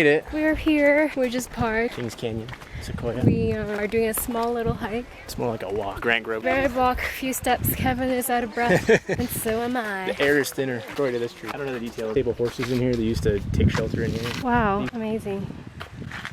made it. We're here. We're just parked. Kings Canyon, Sequoia. We are doing a small little hike. It's more like a walk. Grant Grove. Very walk, a few steps. Kevin is out of breath, and so am I. The air is thinner. According to this tree. I don't know the details. Stable horses in here. They used to take shelter in here. Wow, amazing.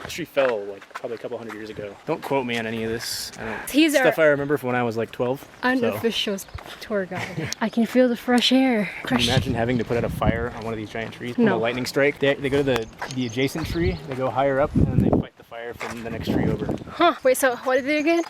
This tree fell like probably a couple hundred years ago. Don't quote me on any of this. He's stuff I remember from when I was like 12. Unofficial tour guide. I can feel the fresh air. Can you imagine having to put out a fire on one of these giant trees? When a lightning strike, they go to the adjacent tree, they go higher up, and then they fight the fire from the next tree over. Huh, wait, so what did they do again?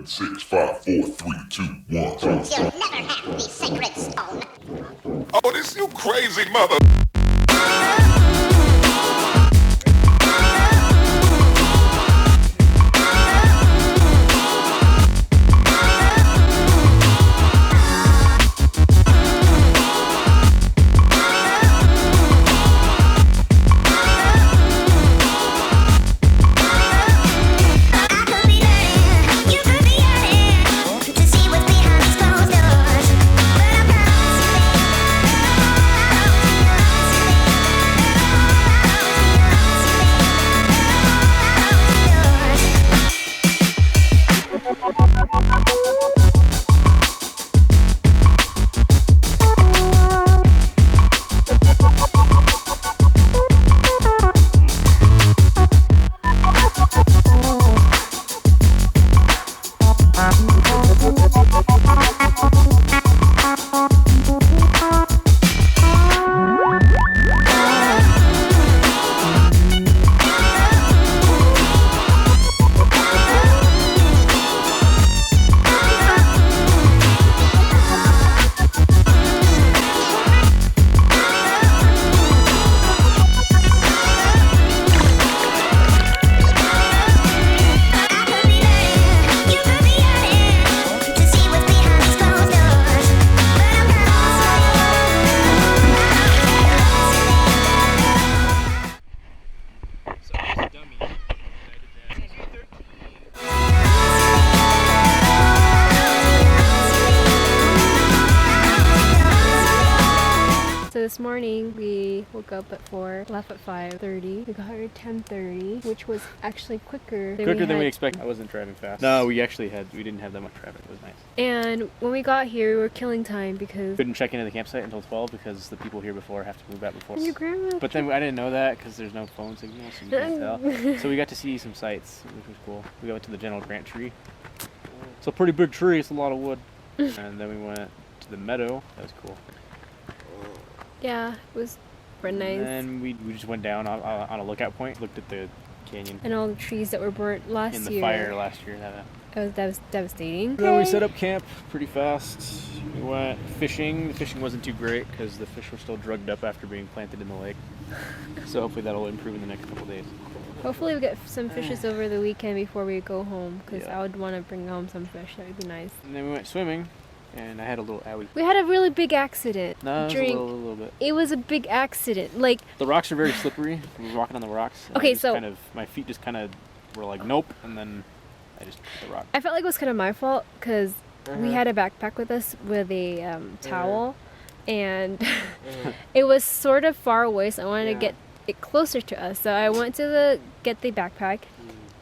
Six, five, four, three, two, one. You'll never have the sacred stone. Oh, this you crazy mother. This morning we woke up at 4, left at 5:30. We got here at 10:30, which was actually quicker than we expected. I wasn't driving fast. No, we didn't have that much traffic. It was nice. And when we got here, we were killing time because couldn't check into the campsite until 12 because the people here before have to move back before. Your grandma. But then I didn't know that because there's no phone signal, so you can't tell. So we got to see some sights, which was cool. We went to the General Grant tree. It's a pretty big tree. It's a lot of wood. And then we went to the meadow. That was cool. Yeah, it was super nice. And we just went down on a lookout point, looked at the canyon And all the trees that were burnt last in the year. fire last year. That was devastating. Then we set up camp pretty fast. We went fishing. The fishing wasn't too great because the fish were still drugged up after being planted in the lake. So hopefully that'll improve in the next couple days. Hopefully we get some fishes over the weekend before we go home, because Yeah. I would want to bring home some fish. That would be nice. And then we went swimming, and I had a little owie. We had a really big accident. No, it was during. a little bit. It was a big accident. Like, The rocks are very slippery. We were walking on the rocks. And Okay, I just so- kind of, my feet just kind of were like, nope, and then I just hit the rock. I felt like it was kind of my fault because we had a backpack with us with a towel, and it was sort of far away, so I wanted to get it closer to us. So I went to get the backpack,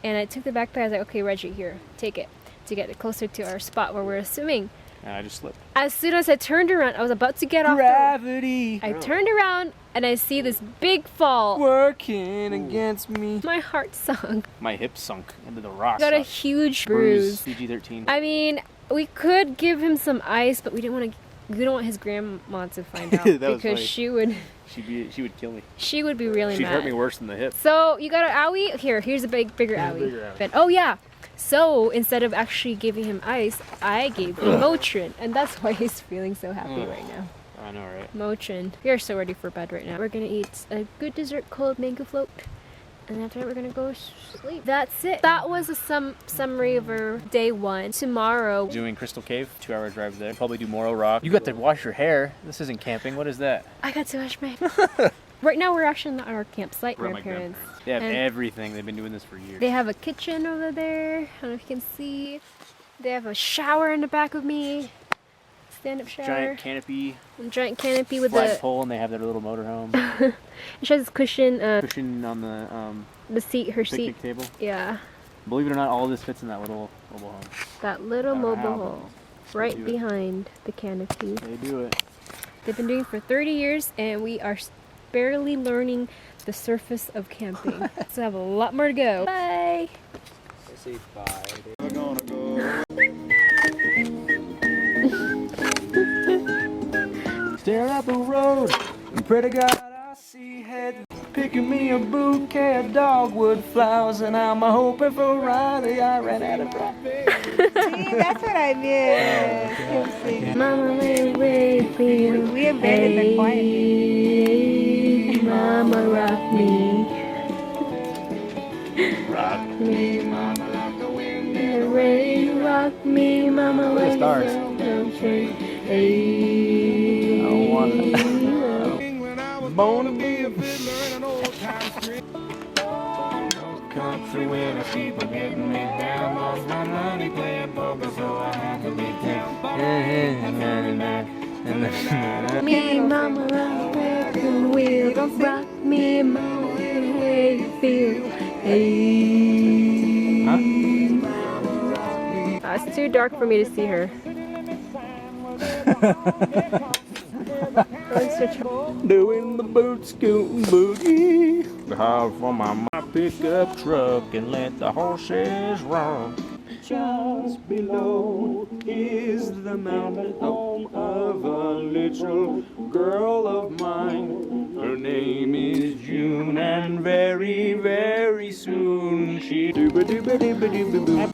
and I took the backpack. I was like, okay, Reggie, here, take it, to get it closer to our spot where we were swimming. And I just slipped. As soon as I turned around, I was about to get off. Gravity I turned around and I see this big fall. working against me. My heart sunk. My hip sunk into the rocks. Got a huge bruise. PG-13. I mean, we could give him some ice, but we didn't want to. We don't want his grandma to find out That was because funny. she would She would kill me. be really She'd mad. hurt me worse than the hip. So you got an owie? Here's a bigger owie. bigger owie. But, oh yeah. So instead of actually giving him ice, I gave him Motrin, and that's why he's feeling so happy right now. I know, right? Motrin. We are so ready for bed right now. We're gonna eat a good dessert called mango float, and after that we're gonna go sleep. That's it. That was a summary of our day one. Tomorrow, Doing Crystal Cave, 2-hour drive there. Probably do Morro Rock. You got to wash your hair. This isn't camping. What is that? I got to wash my. Right now we're actually not at our campsite. We're at My my parents. They have And everything. They've been doing this for years. they have a kitchen over there. I don't know if you can see. They have a shower in the back of me. Stand-up shower. Giant canopy, A giant canopy with flagpole, and they have their little motorhome. she has this cushion. Cushion on the The seat, her seat. picnic table. Yeah, Believe it or not, all of this fits in that little mobile home. that little I don't know mobile how, home but right do it. behind the canopy. They do it. They've been doing it for 30 years, and we are barely learning the surface of camping. So I have a lot more to go. Bye. Say bye. Staring up the road, and pray to God I see head picking me a bouquet of dogwood flowers, and I'm hoping for Riley. I ran out of breath. See, that's what I meant. Mama, way for you. We abandoned the quiet. Hey, Mama, rock me. Rock. Me, Mama, like the wind in the rain. Rock me, Mama, Look at the like stars. Hey. I don't want Born to be a fiddler in an old time street. Country when I keep on getting me down. Lost my money playing poker, so I had to be down. Me, Mama, rock the wheel. Rock me, Mama, way you feel. Hey. It's too dark for me to see her. Doing the boot scootin' boogie. Hard for my pickup truck and let the horses run. Just below is the mountain home of a little girl of mine. Her name is June, and very, very soon she dooba dooba dooba dooba boo.